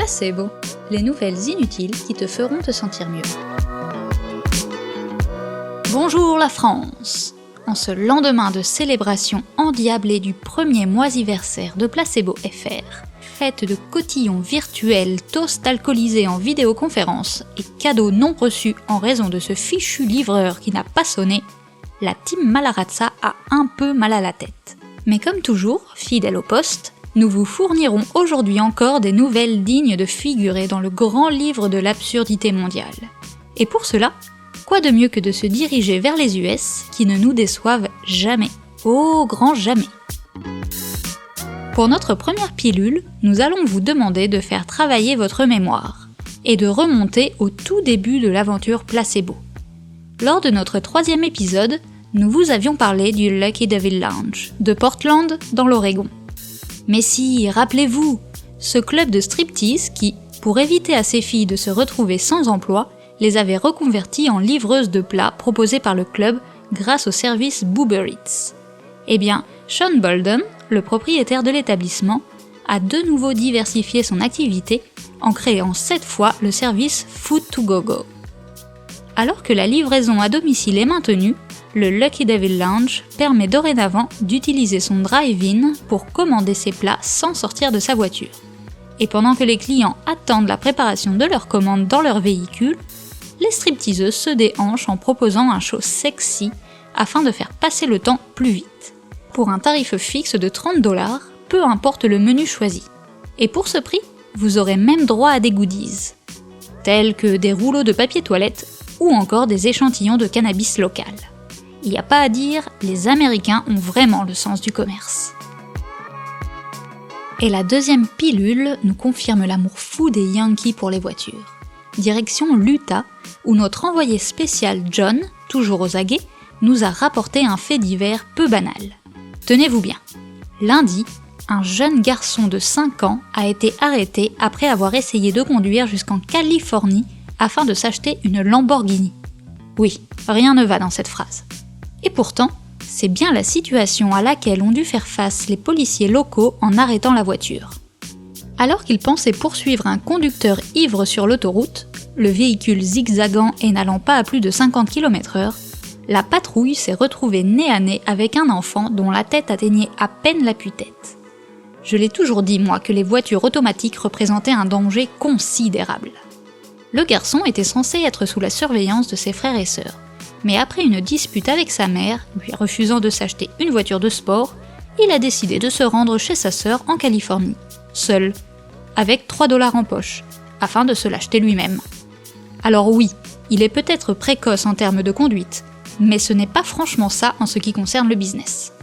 Placebo, les nouvelles inutiles qui te feront te sentir mieux. Bonjour la France! En ce lendemain de célébration endiablée du premier moisiversaire de Placebo FR, fête de cotillons virtuels, toasts alcoolisés en vidéoconférence et cadeaux non reçus en raison de ce fichu livreur qui n'a pas sonné, la team Malarazza a un peu mal à la tête. Mais comme toujours, fidèle au poste, nous vous fournirons aujourd'hui encore des nouvelles dignes de figurer dans le grand livre de l'absurdité mondiale. Et pour cela, quoi de mieux que de se diriger vers les US qui ne nous déçoivent jamais. Oh, grand jamais. Pour notre première pilule, nous allons vous demander de faire travailler votre mémoire et de remonter au tout début de l'aventure Placebo. Lors de notre 3e épisode, nous vous avions parlé du Lucky Devil Lounge de Portland dans l'Oregon. Mais si, rappelez-vous, ce club de striptease qui, pour éviter à ses filles de se retrouver sans emploi, les avait reconverties en livreuses de plats proposés par le club grâce au service Uber Eats. Eh bien, Sean Bolden, le propriétaire de l'établissement, a de nouveau diversifié son activité en créant cette fois le service Food to Go Go. Alors que la livraison à domicile est maintenue, le Lucky Devil Lounge permet dorénavant d'utiliser son drive-in pour commander ses plats sans sortir de sa voiture. Et pendant que les clients attendent la préparation de leurs commandes dans leur véhicule, les stripteaseuses se déhanchent en proposant un show sexy afin de faire passer le temps plus vite. Pour un tarif fixe de 30$, peu importe le menu choisi. Et pour ce prix, vous aurez même droit à des goodies, tels que des rouleaux de papier toilette ou encore des échantillons de cannabis local. Il n'y a pas à dire, les Américains ont vraiment le sens du commerce. Et la deuxième pilule nous confirme l'amour fou des Yankees pour les voitures. Direction l'Utah, où notre envoyé spécial John, toujours aux aguets, nous a rapporté un fait divers peu banal. Tenez-vous bien. Lundi, un jeune garçon de 5 ans a été arrêté après avoir essayé de conduire jusqu'en Californie afin de s'acheter une Lamborghini. Oui, rien ne va dans cette phrase. Et pourtant, c'est bien la situation à laquelle ont dû faire face les policiers locaux en arrêtant la voiture. Alors qu'ils pensaient poursuivre un conducteur ivre sur l'autoroute, le véhicule zigzagant et n'allant pas à plus de 50 km/h, la patrouille s'est retrouvée nez à nez avec un enfant dont la tête atteignait à peine l'appui-tête. Je l'ai toujours dit, moi, que les voitures automatiques représentaient un danger considérable. Le garçon était censé être sous la surveillance de ses frères et sœurs, mais après une dispute avec sa mère, lui refusant de s'acheter une voiture de sport, il a décidé de se rendre chez sa sœur en Californie, seul, avec 3$ en poche, afin de se l'acheter lui-même. Alors oui, il est peut-être précoce en termes de conduite, mais ce n'est pas franchement ça en ce qui concerne le business.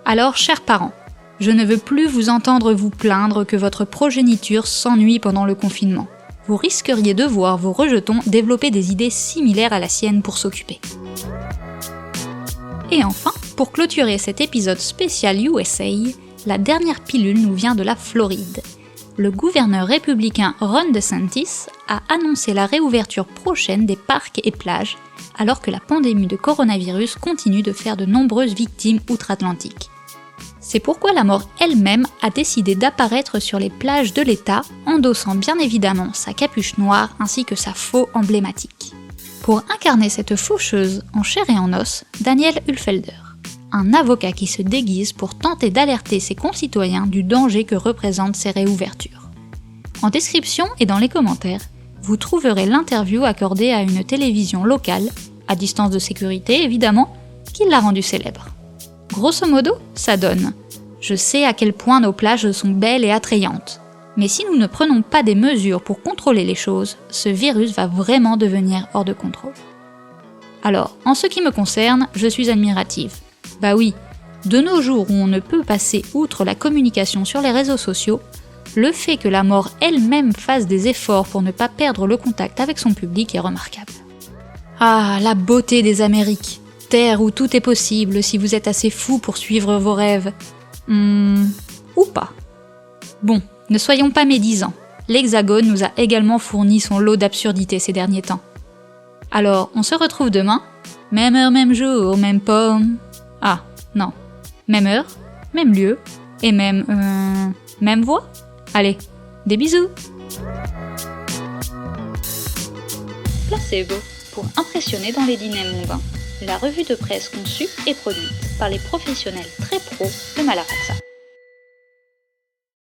Alors, chers parents, je ne veux plus vous entendre vous plaindre que votre progéniture s'ennuie pendant le confinement. Vous risqueriez de voir vos rejetons développer des idées similaires à la sienne pour s'occuper. Et enfin, pour clôturer cet épisode spécial USA, la dernière pilule nous vient de la Floride. Le gouverneur républicain Ron DeSantis a annoncé la réouverture prochaine des parcs et plages, alors que la pandémie de coronavirus continue de faire de nombreuses victimes outre-Atlantique. C'est pourquoi la mort elle-même a décidé d'apparaître sur les plages de l'État, endossant bien évidemment sa capuche noire ainsi que sa faux emblématique. Pour incarner cette faucheuse en chair et en os, Daniel Ulfelder, un avocat qui se déguise pour tenter d'alerter ses concitoyens du danger que représentent ces réouvertures. En description et dans les commentaires, vous trouverez l'interview accordée à une télévision locale, à distance de sécurité évidemment, qui l'a rendue célèbre. Grosso modo, ça donne « Je sais à quel point nos plages sont belles et attrayantes, mais si nous ne prenons pas des mesures pour contrôler les choses, ce virus va vraiment devenir hors de contrôle. » Alors, en ce qui me concerne, je suis admirative. Bah oui, de nos jours où on ne peut passer outre la communication sur les réseaux sociaux, le fait que la mort elle-même fasse des efforts pour ne pas perdre le contact avec son public est remarquable. Ah, la beauté des Amériques, terre où tout est possible si vous êtes assez fou pour suivre vos rêves. Ou pas. Bon, ne soyons pas médisants, l'Hexagone nous a également fourni son lot d'absurdités ces derniers temps. Alors, on se retrouve demain, même heure, même jour, même pomme... Ah, non. Même heure, même lieu, et même voix. Allez, Des bisous! Placebo, pour impressionner dans les dîners mondains. La revue de presse conçue et produite par les professionnels très pros de Malaratza.